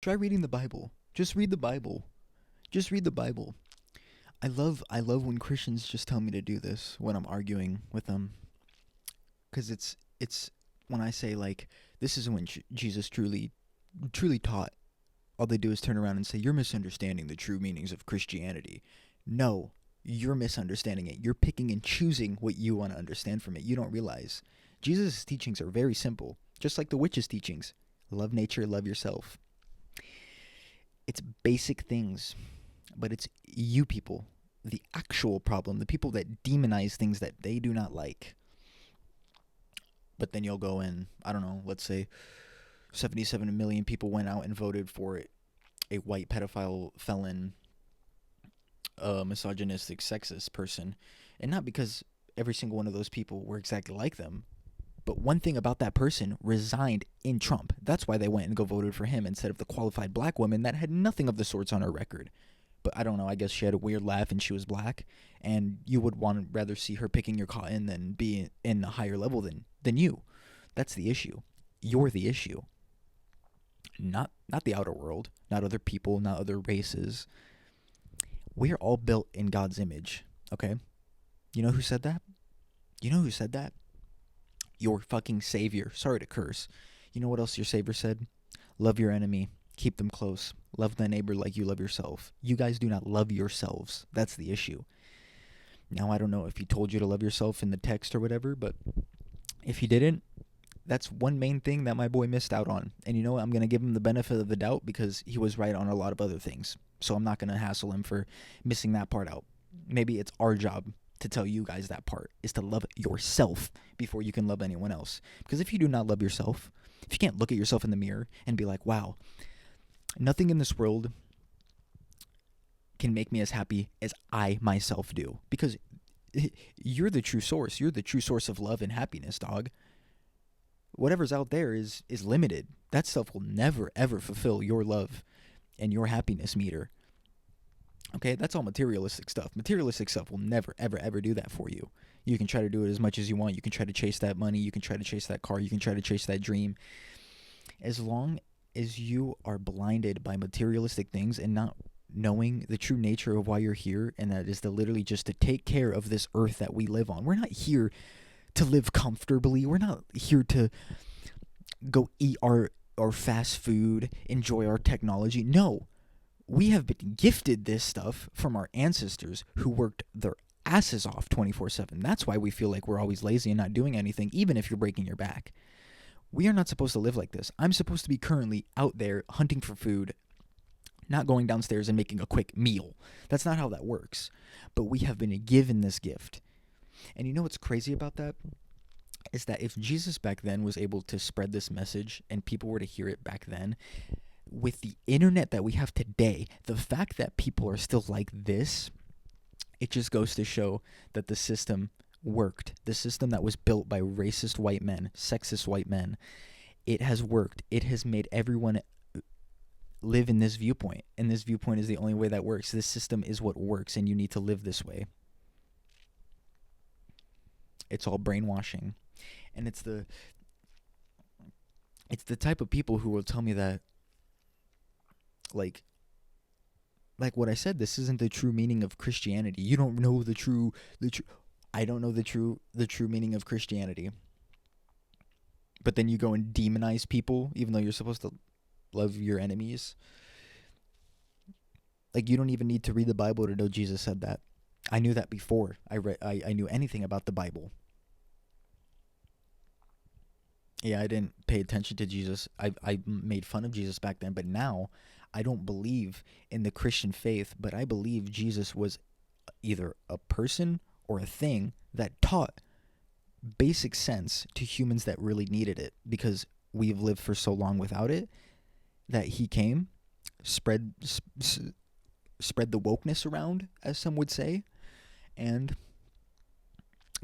Try reading the Bible. Just read the Bible. Just read the Bible. I love when Christians just tell me to do this when I'm arguing with them, cuz it's when I say like this is when Jesus truly taught. All they do is turn around and say you're misunderstanding the true meanings of Christianity. No, you're misunderstanding it. You're picking and choosing what you want to understand from it. You don't realize Jesus' teachings are very simple, just like the witch's teachings. Love nature, love yourself. It's basic things, but it's you people, the actual problem, the people that demonize things that they do not like. But then you'll go in, I don't know, let's say 77 million people went out and voted for a white pedophile felon, misogynistic, sexist person. And not because every single one of those people were exactly like them, but one thing about that person resigned in Trump. That's why they went and go voted for him instead of the qualified black woman that had nothing of the sorts on her record. But I don't know, I guess she had a weird laugh and she was black, and you would want to rather see her picking your cotton than be in a higher level than you. That's the issue. You're the issue. Not the outer world, not other people, not other races. We're all built in God's image, okay? You know who said that? You know who said that? Your fucking savior. Sorry to curse. You know what else your savior said? Love your enemy. Keep them close. Love thy neighbor like you love yourself. You guys do not love yourselves. That's the issue. Now, I don't know if he told you to love yourself in the text or whatever, but if he didn't, that's one main thing that my boy missed out on. And you know what? I'm going to give him the benefit of the doubt because he was right on a lot of other things. So I'm not going to hassle him for missing that part out. Maybe it's our job to tell you guys that part is to love yourself before you can love anyone else. Because if you do not love yourself, if you can't look at yourself in the mirror and be like, wow, nothing in this world can make me as happy as I myself do. Because you're the true source. You're the true source of love and happiness, dog. Whatever's out there is limited. That stuff will never ever fulfill your love and your happiness meter. Okay, that's all materialistic stuff. Materialistic stuff will never ever ever do that for you. You can try to do it as much as you want. You can try to chase that money, you can try to chase that car, you can try to chase that dream. As long as you are blinded by materialistic things and not knowing the true nature of why you're here, and that is to literally just to take care of this earth that we live on. We're not here to live comfortably. We're not here to go eat our fast food, enjoy our technology. No. We have been gifted this stuff from our ancestors who worked their asses off 24/7. That's why we feel like we're always lazy and not doing anything, even if you're breaking your back. We are not supposed to live like this. I'm supposed to be currently out there hunting for food, not going downstairs and making a quick meal. That's not how that works. But we have been given this gift. And you know what's crazy about that? Is that if Jesus back then was able to spread this message and people were to hear it back then, with the internet that we have today, the fact that people are still like this, it just goes to show that the system worked. The system that was built by racist white men, sexist white men, it has worked. It has made everyone live in this viewpoint, and this viewpoint is the only way that works. This system is what works, and you need to live this way. It's all brainwashing, and it's the type of people who will tell me that like what I said, this isn't the true meaning of Christianity. You don't know the true I don't know the true meaning of Christianity. But then you go and demonize people even though you're supposed to love your enemies. Like, you don't even need to read the Bible to know Jesus said that. I knew that before I knew anything about the Bible. Yeah, I didn't pay attention to Jesus. I made fun of Jesus back then, but now I don't believe in the Christian faith, but I believe Jesus was either a person or a thing that taught basic sense to humans that really needed it, because we've lived for so long without it that he came, spread the wokeness around, as some would say, and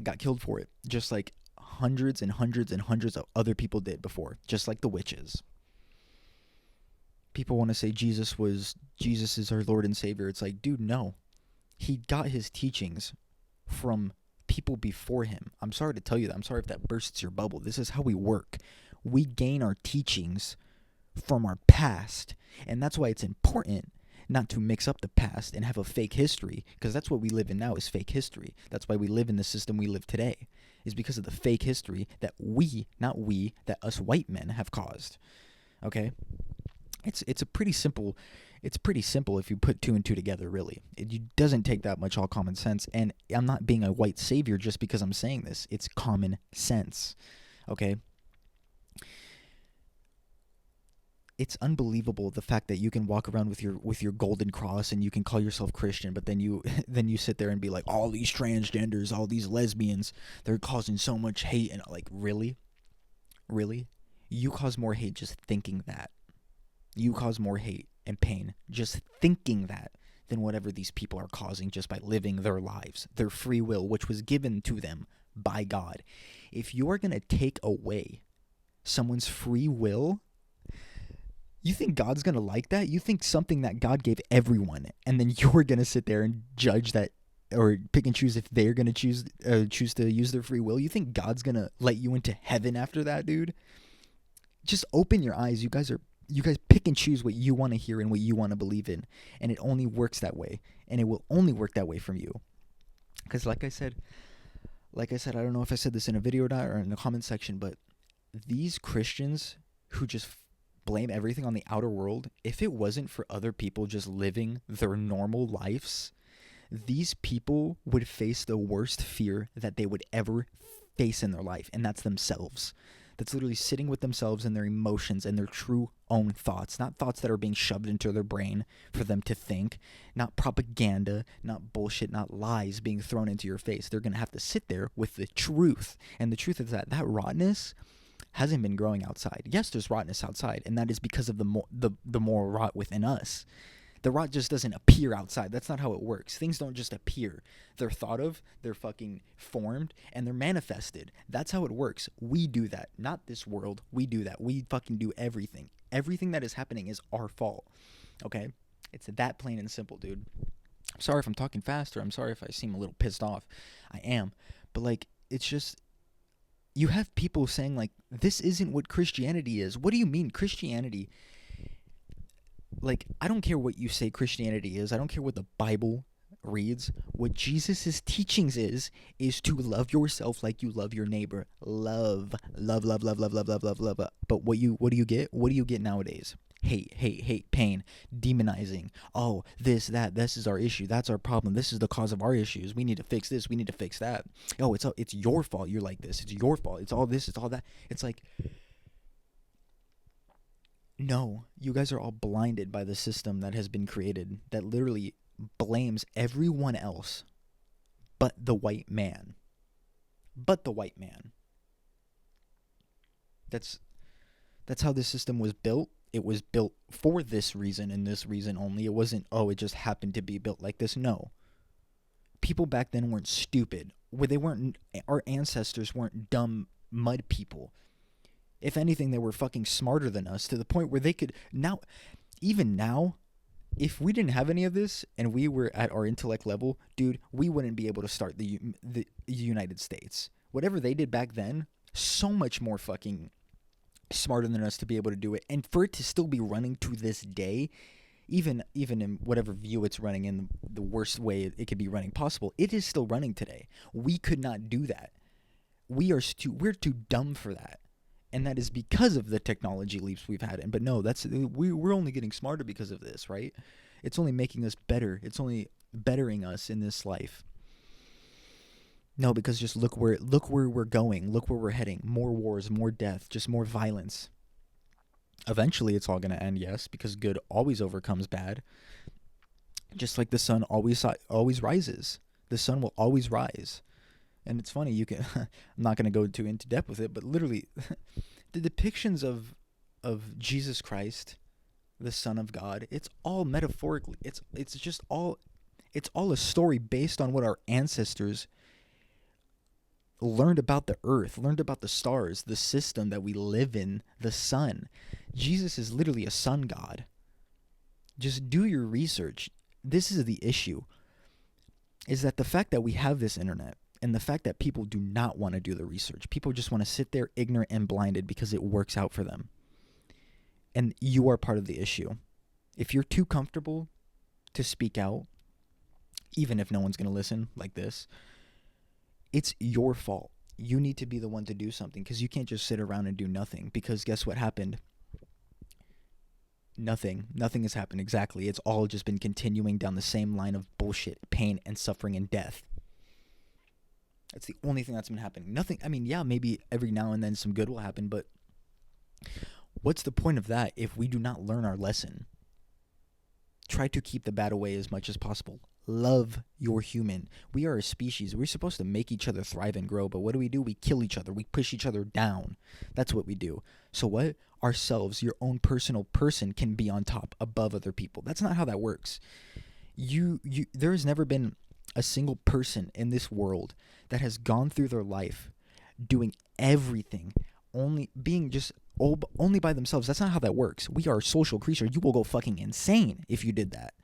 got killed for it, just like hundreds and hundreds and hundreds of other people did before, just like the witches. People want to say Jesus is our Lord and Savior. It's like, dude, no. He got his teachings from people before him. I'm sorry to tell you that. I'm sorry if that bursts your bubble. This is how we work. We gain our teachings from our past. And that's why it's important not to mix up the past and have a fake history, because that's what we live in now is fake history. That's why we live in the system we live today, is because of the fake history that that us white men have caused. Okay? It's pretty simple if you put two and two together, really. It doesn't take that much all common sense, and I'm not being a white savior just because I'm saying this. It's common sense. Okay? It's unbelievable the fact that you can walk around with your golden cross and you can call yourself Christian, but then you sit there and be like, all these transgenders, all these lesbians, they're causing so much hate. And like, really? You cause more hate just thinking that. You cause more hate and pain just thinking that than whatever these people are causing just by living their lives, their free will, which was given to them by God. If you are going to take away someone's free will, you think God's going to like that? You think something that God gave everyone, and then you're going to sit there and judge that or pick and choose if they're going to choose to use their free will? You think God's going to let you into heaven after that, dude? Just open your eyes. You guys pick and choose what you want to hear and what you want to believe in, and it only works that way, and it will only work that way from you. Because like I said, I don't know if I said this in a video or not, or in the comment section, but these Christians who just blame everything on the outer world, if it wasn't for other people just living their normal lives, these people would face the worst fear that they would ever face in their life, and that's themselves. That's literally sitting with themselves and their emotions and their true own thoughts, not thoughts that are being shoved into their brain for them to think, not propaganda, not bullshit, not lies being thrown into your face. They're going to have to sit there with the truth, and the truth is that rottenness hasn't been growing outside. Yes, there's rottenness outside, and that is because of the moral rot within us. The rot just doesn't appear outside. That's not how it works. Things don't just appear. They're thought of, they're fucking formed, and they're manifested. That's how it works. We do that. Not this world. We do that. We fucking do everything. Everything that is happening is our fault. Okay? It's that plain and simple, dude. I'm sorry if I'm talking faster. I'm sorry if I seem a little pissed off. I am. But, like, it's just... You have people saying, like, this isn't what Christianity is. What do you mean Christianity? Like, I don't care what you say Christianity is. I don't care what the Bible reads. What Jesus' teachings is to love yourself like you love your neighbor. Love. But what do you get? What do you get nowadays? Hate, pain, demonizing. Oh, this is our issue. That's our problem. This is the cause of our issues. We need to fix this. We need to fix that. Oh, it's your fault. You're like this. It's your fault. It's all this. It's all that. It's like, no, you guys are all blinded by the system that has been created that literally blames everyone else but the white man. That's how this system was built. It was built for this reason and this reason only. It wasn't, oh, it just happened to be built like this. No. People back then weren't stupid. Our ancestors weren't dumb mud people. If anything, they were fucking smarter than us to the point where they could even now, if we didn't have any of this and we were at our intellect level, dude, we wouldn't be able to start the United States. Whatever they did back then, so much more fucking smarter than us to be able to do it, and for it to still be running to this day, even in whatever view it's running in the worst way it could be running possible, it is still running today. We could not do that. We're too dumb for that, and that is because of the technology leaps we've had. But no, we're only getting smarter because of this, right? It's only making us better. It's only bettering us in this life. No, because just look where we're going. Look where we're heading. More wars, more death, just more violence. Eventually, it's all going to end, yes, because good always overcomes bad. Just like the sun always rises. The sun will always rise. And it's funny, I'm not going to go too into depth with it, but literally, the depictions of Jesus Christ, the Son of God, it's all metaphorically. It's all a story based on what our ancestors learned about the earth, learned about the stars, the system that we live in, the sun. Jesus is literally a sun god. Just do your research. This is the issue, is that the fact that we have this internet and the fact that people do not want to do the research, people just want to sit there ignorant and blinded because it works out for them. And you are part of the issue. If you're too comfortable to speak out, even if no one's going to listen like this, it's your fault. You need to be the one to do something, because you can't just sit around and do nothing. Because guess what happened? Nothing has happened. Exactly. It's all just been continuing down the same line of bullshit, pain and suffering and death. That's the only thing that's been happening. Nothing. I mean, yeah, maybe every now and then some good will happen, but what's the point of that if we do not learn our lesson? Try to keep the bad away as much as possible. Love your human. We are a species. We're supposed to make each other thrive and grow, but what do? We kill each other. We push each other down. That's what we do. So what? Ourselves, your own personal person, can be on top above other people. That's not how that works. There has never been a single person in this world that has gone through their life doing everything, only by themselves. That's not how that works. We are social creatures. You will go fucking insane if you did that.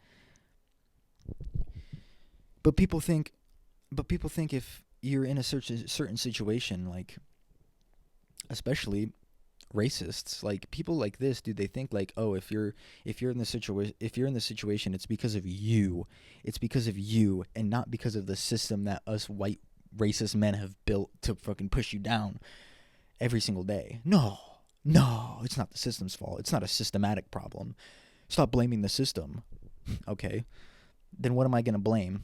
But people think if you're in a certain situation, like, especially racists, like people like this, dude, they think like, oh, if you're in the situation, it's because of you, and not because of the system that us white racist men have built to fucking push you down every single day. No, it's not the system's fault. It's not a systematic problem. Stop blaming the system. Okay, then what am I gonna blame?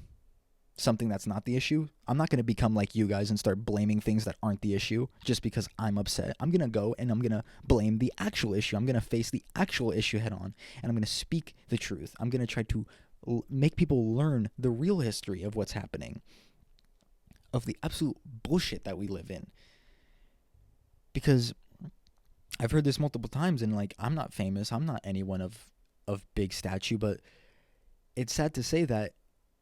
Something that's not the issue? I'm not going to become like you guys and start blaming things that aren't the issue just because I'm upset. I'm going to go and I'm going to blame the actual issue. I'm going to face the actual issue head on, and I'm going to speak the truth. I'm going to try to make people learn the real history of what's happening, of the absolute bullshit that we live in. Because I've heard this multiple times, and like, I'm not famous. I'm not anyone of big stature, but it's sad to say that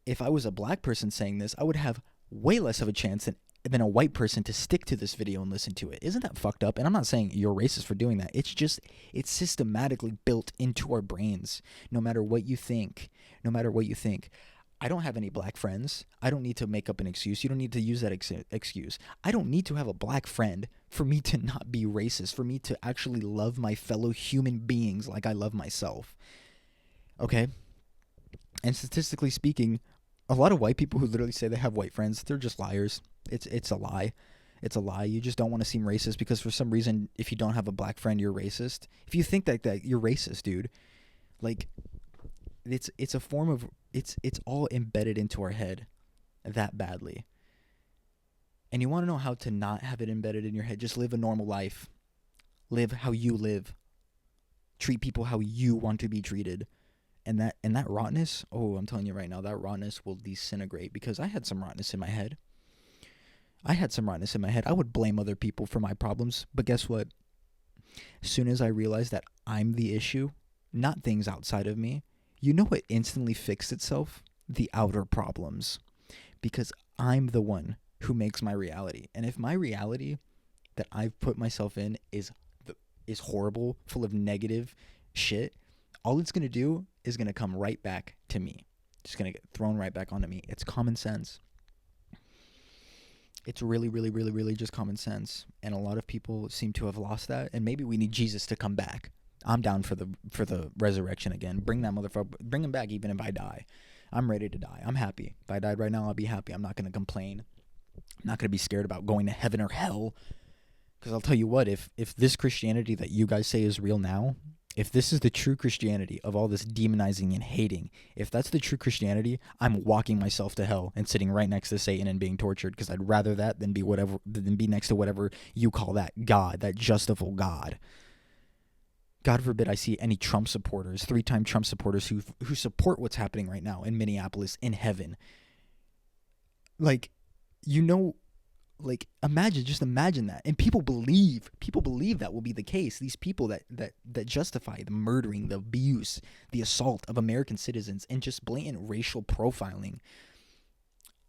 if I was a black person saying this, I would have way less of a chance than a white person to stick to this video and listen to it. Isn't that fucked up? And I'm not saying you're racist for doing that. It's just, it's systematically built into our brains. No matter what you think. I don't have any black friends. I don't need to make up an excuse. You don't need to use that excuse. I don't need to have a black friend for me to not be racist, for me to actually love my fellow human beings like I love myself. Okay? And statistically speaking, a lot of white people who literally say they have white friends, they're just liars. It's a lie. It's a lie. You just don't want to seem racist because for some reason, if you don't have a black friend, you're racist. If you think that you're racist, dude, like, it's a form of, it's all embedded into our head that badly. And you want to know how to not have it embedded in your head? Just live a normal life. Live how you live. Treat people how you want to be treated. And that rottenness, oh, I'm telling you right now, that rottenness will disintegrate, because I had some rottenness in my head. I would blame other people for my problems, but guess what? As soon as I realized that I'm the issue, not things outside of me, you know what instantly fixed itself? The outer problems. Because I'm the one who makes my reality. And if my reality that I've put myself in is horrible, full of negative shit, all it's going to do is going to come right back to me. It's going to get thrown right back onto me. It's common sense. It's really, really, really, really just common sense. And a lot of people seem to have lost that. And maybe we need Jesus to come back. I'm down for the resurrection again. Bring that motherfucker. Bring him back even if I die. I'm ready to die. I'm happy. If I died right now, I'll be happy. I'm not going to complain. I'm not going to be scared about going to heaven or hell. Because I'll tell you what, if this Christianity that you guys say is real now, if this is the true Christianity of all this demonizing and hating, if that's the true Christianity, I'm walking myself to hell and sitting right next to Satan and being tortured, because I'd rather that than be next to whatever you call that God, that justful God. God forbid I see any Trump supporters, 3-time Trump supporters who support what's happening right now in Minneapolis in heaven. Like, imagine that. And people believe that will be the case. These people that justify the murdering, the abuse, the assault of American citizens, and just blatant racial profiling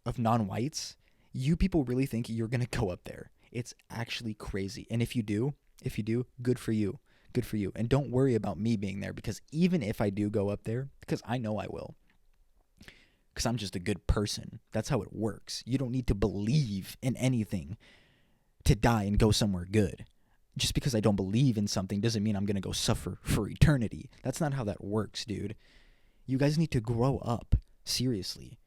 of non-whites. You people really think you're going to go up there. It's actually crazy. And if you do, good for you. Good for you. And don't worry about me being there, because even if I do go up there, because I know I will, because I'm just a good person. That's how it works. You don't need to believe in anything to die and go somewhere good. just because I don't believe in something doesn't mean I'm going to go suffer for eternity. That's not how that works, dude. You guys need to grow up. Seriously.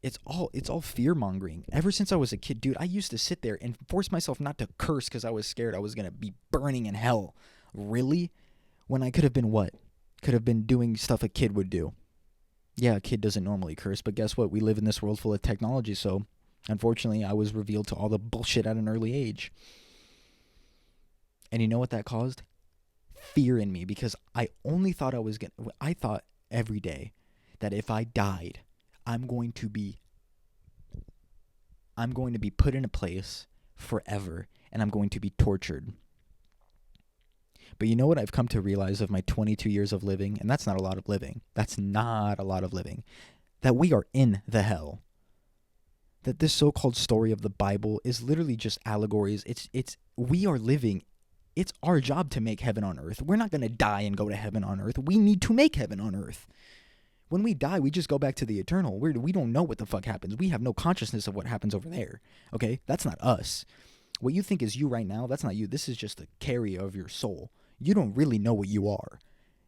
It's all fear-mongering. Ever since I was a kid, dude, I used to sit there and force myself not to curse because I was scared I was going to be burning in hell. Really? When I could have been what? Could have been doing stuff a kid would do. Yeah, a kid doesn't normally curse, but guess what? We live in this world full of technology, so unfortunately I was revealed to all the bullshit at an early age. And you know what that caused? Fear in me, because I thought every day that if I died, I'm going to be put in a place forever, and I'm going to be tortured. But you know what I've come to realize of my 22 years of living, and that's not a lot of living. That's not a lot of living. That we are in the hell. That this so-called story of the Bible is literally just allegories. We are living. It's our job to make heaven on earth. We're not going to die and go to heaven on earth. We need to make heaven on earth. When we die, we just go back to the eternal. We don't know what the fuck happens. We have no consciousness of what happens over there. Okay? That's not us. What you think is you right now, that's not you. This is just the carrier of your soul. You don't really know what you are.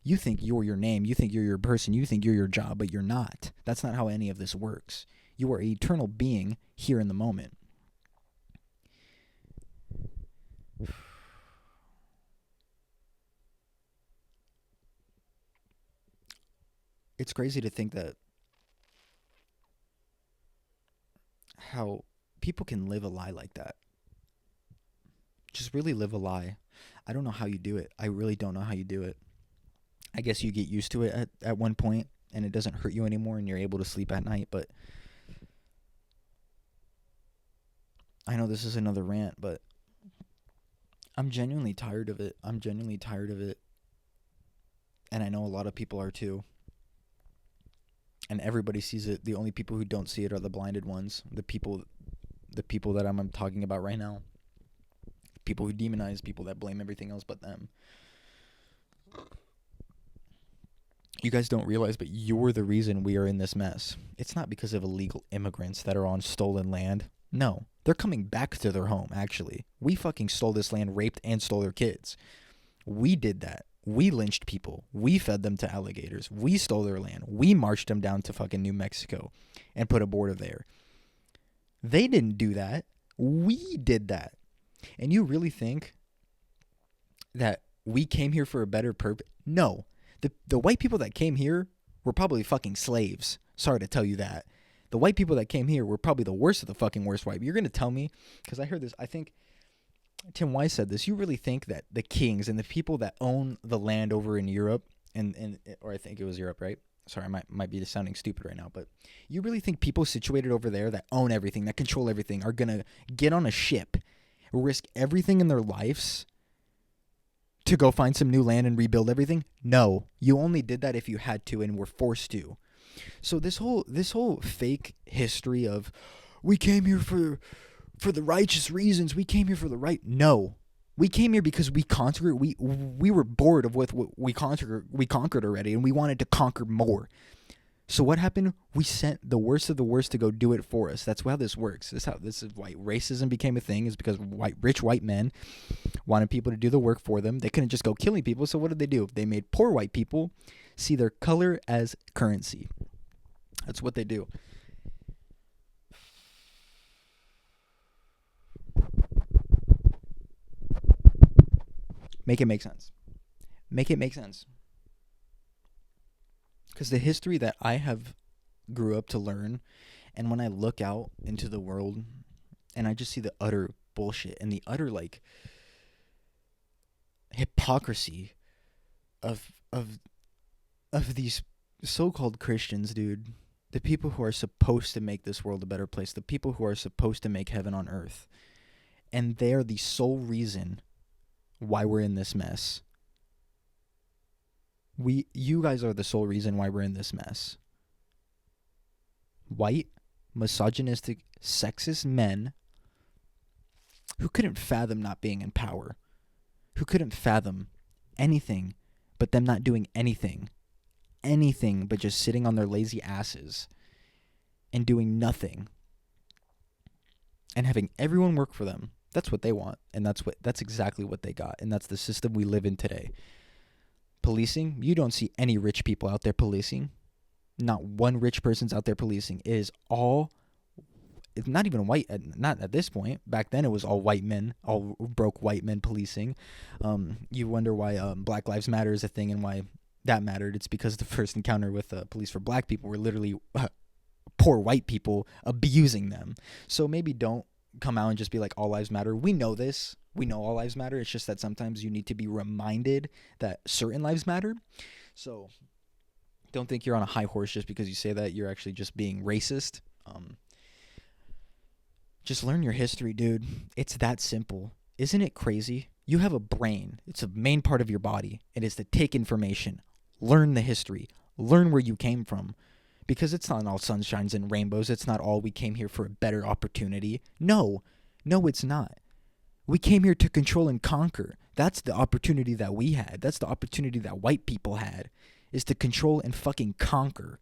You think you're your name. You think you're your person. You think you're your job, but you're not. That's not how any of this works. You are an eternal being here in the moment. It's crazy to think that how people can live a lie like that. Just really live a lie. I don't know how you do it. I really don't know how you do it. I guess you get used to it at one point and it doesn't hurt you anymore and you're able to sleep at night, but I know this is another rant, but I'm genuinely tired of it. And I know a lot of people are too. And everybody sees it. The only people who don't see it are the blinded ones. The people that I'm talking about right now. People who demonize, people that blame everything else but them. You guys don't realize, but you're the reason we are in this mess. It's not because of illegal immigrants that are on stolen land. No, they're coming back to their home, actually. We fucking stole this land, raped, and stole their kids. We did that. We lynched people. We fed them to alligators. We stole their land. We marched them down to fucking New Mexico and put a border there. They didn't do that. We did that. And you really think that we came here for a better purpose? No. The white people that came here were probably fucking slaves. Sorry to tell you that. The white people that came here were probably the worst of the fucking worst white. You're going to tell me, because I heard this, I think Tim Weiss said this, you really think that the kings and the people that own the land over in Europe, or I think it was Europe, right? Sorry, I might be sounding stupid right now, but you really think people situated over there that own everything, that control everything, are going to get on a ship, risk everything in their lives to go find some new land and rebuild everything? No. You only did that if you had to and were forced to. So this whole fake history of we came here for the righteous reasons, we came here for the right. No. We came here because we conquered. We were bored of what we conquered already, and we wanted to conquer more. So what happened? We sent the worst of the worst to go do it for us. That's how this works. This is why racism became a thing, is because rich white men wanted people to do the work for them. They couldn't just go killing people, so what did they do? They made poor white people see their color as currency. That's what they do. Make it make sense. Make it make sense. Because the history that I have grew up to learn, and when I look out into the world and I just see the utter bullshit and the utter like hypocrisy of these so-called Christians, dude, the people who are supposed to make this world a better place, the people who are supposed to make heaven on earth, and they're the sole reason why we're in this mess. You guys are the sole reason why we're in this mess. White, misogynistic, sexist men who couldn't fathom not being in power, who couldn't fathom anything but them not doing anything but just sitting on their lazy asses and doing nothing and having everyone work for them. That's what they want, and that's exactly what they got, and that's the system we live in today. Policing, you don't see any rich people out there policing. Not one rich person's out there policing. It is all, it's not even white, not at this point. Back then it was all white men, all broke white men policing. You wonder why Black Lives Matter is a thing and why that mattered. It's because the first encounter with police for black people were literally poor white people abusing them. So maybe don't come out and just be like, all lives matter. We know this. We know all lives matter. It's just that sometimes you need to be reminded that certain lives matter. So don't think you're on a high horse just because you say that. You're actually just being racist. Just learn your history, dude. It's that simple. Isn't it crazy? You have a brain. It's a main part of your body. It is to take information, learn the history, learn where you came from. Because it's not all sunshines and rainbows. It's not all we came here for a better opportunity. No, it's not. We came here to control and conquer. That's the opportunity that we had. That's the opportunity that white people had, is to control and fucking conquer.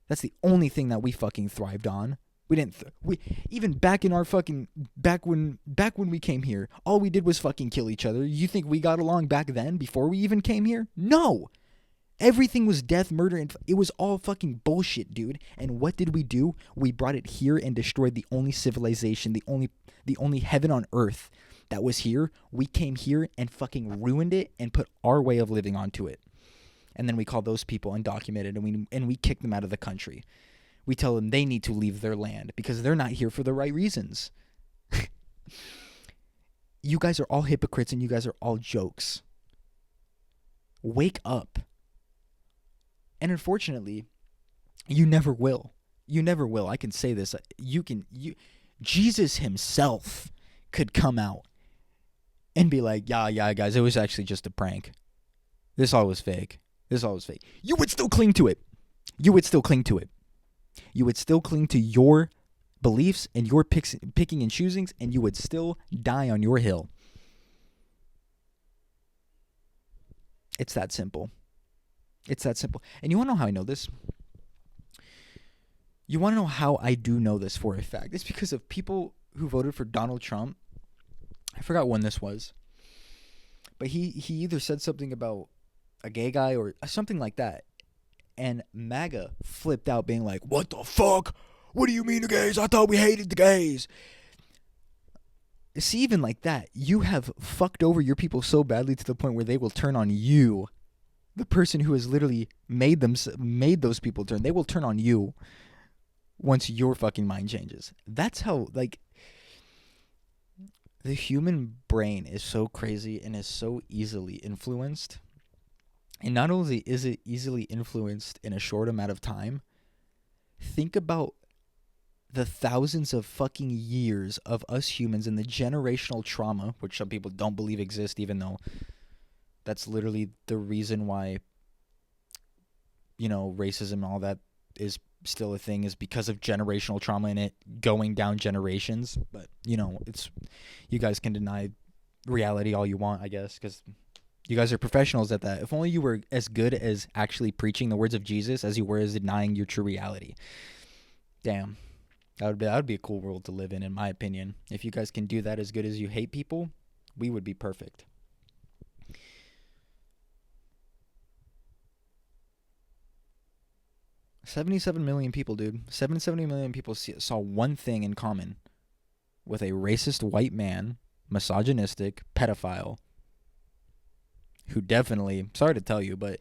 That's the only thing that we fucking thrived on. We didn't. We even back in our fucking back when we came here, all we did was fucking kill each other. You think we got along back then before we even came here? No. Everything was death, murder, and it was all fucking bullshit, dude. And what did we do? We brought it here and destroyed the only civilization, the only heaven on earth that was here. We came here and fucking ruined it and put our way of living onto it. And then we call those people undocumented, and we kick them out of the country. We tell them they need to leave their land because they're not here for the right reasons. You guys are all hypocrites and you guys are all jokes. Wake up. And unfortunately, you never will. You never will. I can say this. Jesus himself could come out and be like, yeah, guys, it was actually just a prank. This all was fake. You would still cling to it. You would still cling to your beliefs and your picking and choosings, and you would still die on your hill. It's that simple. And you want to know how I know this? You want to know how I do know this for a fact? It's because of people who voted for Donald Trump. I forgot when this was. But he either said something about a gay guy or something like that. And MAGA flipped out being like, what the fuck? What do you mean the gays? I thought we hated the gays. See, even like that, you have fucked over your people so badly to the point where they will turn on you. The person who has literally made those people turn. They will turn on you once your fucking mind changes. That's how, like, the human brain is so crazy and is so easily influenced. And not only is it easily influenced in a short amount of time, think about the thousands of fucking years of us humans and the generational trauma, which some people don't believe exist, even though that's literally the reason why, racism and all that is still a thing, is because of generational trauma and it going down generations. But, you guys can deny reality all you want, I guess, because you guys are professionals at that. If only you were as good as actually preaching the words of Jesus as you were as denying your true reality. Damn. That would be a cool world to live in my opinion. If you guys can do that as good as you hate people, we would be perfect. $77 million people, dude. 70 million people saw one thing in common with a racist white man, misogynistic, pedophile, who definitely, sorry to tell you, but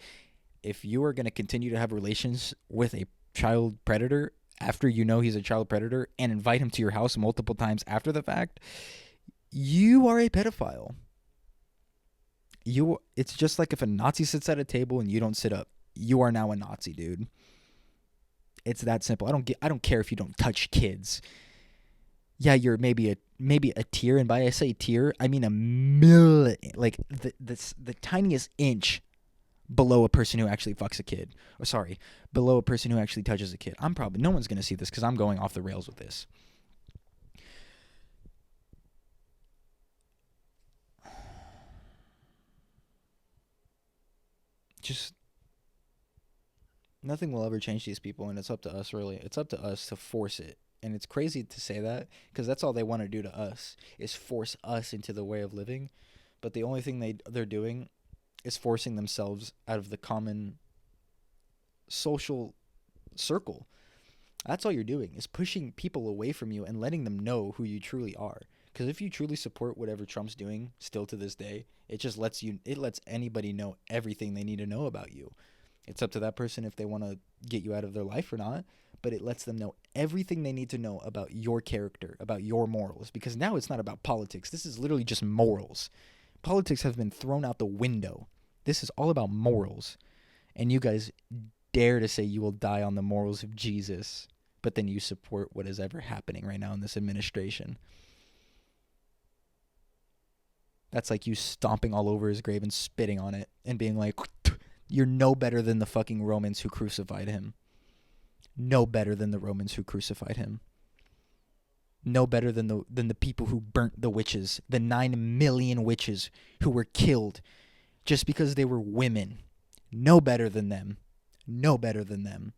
if you are going to continue to have relations with a child predator after you know he's a child predator and invite him to your house multiple times after the fact, you are a pedophile. It's just like if a Nazi sits at a table and you don't sit up, you are now a Nazi, dude. It's that simple. I don't care if you don't touch kids. Yeah, you're maybe a tier, and by I say tier, I mean a million, like the tiniest inch below a person who actually fucks a kid. Or sorry, below a person who actually touches a kid. No one's gonna see this because I'm going off the rails with this. Just nothing will ever change these people, and it's up to us, really. It's up to us to force it. And it's crazy to say that because that's all they want to do to us is force us into the way of living. But the only thing they're doing is forcing themselves out of the common social circle. That's all you're doing is pushing people away from you and letting them know who you truly are. Because if you truly support whatever Trump's doing still to this day, it lets anybody know everything they need to know about you. It's up to that person if they want to get you out of their life or not, but it lets them know everything they need to know about your character, about your morals. Because now it's not about politics. This is literally just morals. Politics has been thrown out the window. This is all about morals. And you guys dare to say you will die on the morals of Jesus, but then you support what is ever happening right now in this administration. That's like you stomping all over his grave and spitting on it and being like, you're no better than the fucking Romans who crucified him. No better than the Romans who crucified him. No better than the people who burnt the witches, the 9 million witches who were killed just because they were women. No better than them. No better than them.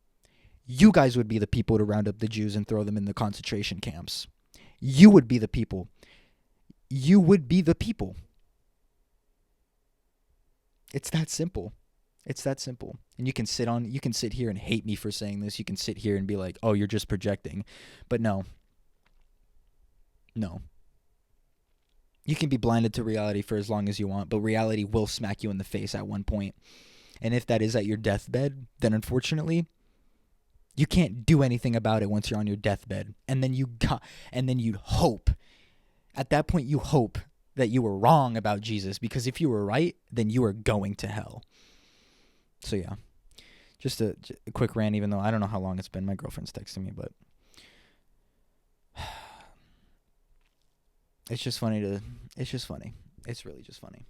You guys would be the people to round up the Jews and throw them in the concentration camps. You would be the people. You would be the people. It's that simple. It's that simple. And you can sit here and hate me for saying this. You can sit here and be like, oh, you're just projecting. But no. No. You can be blinded to reality for as long as you want, but reality will smack you in the face at one point. And if that is at your deathbed, then unfortunately, you can't do anything about it once you're on your deathbed. And then you hope. At that point, you hope that you were wrong about Jesus, because if you were right, then you are going to hell. So yeah, just a quick rant, even though I don't know how long it's been. My girlfriend's texting me, but it's just funny. It's really just funny.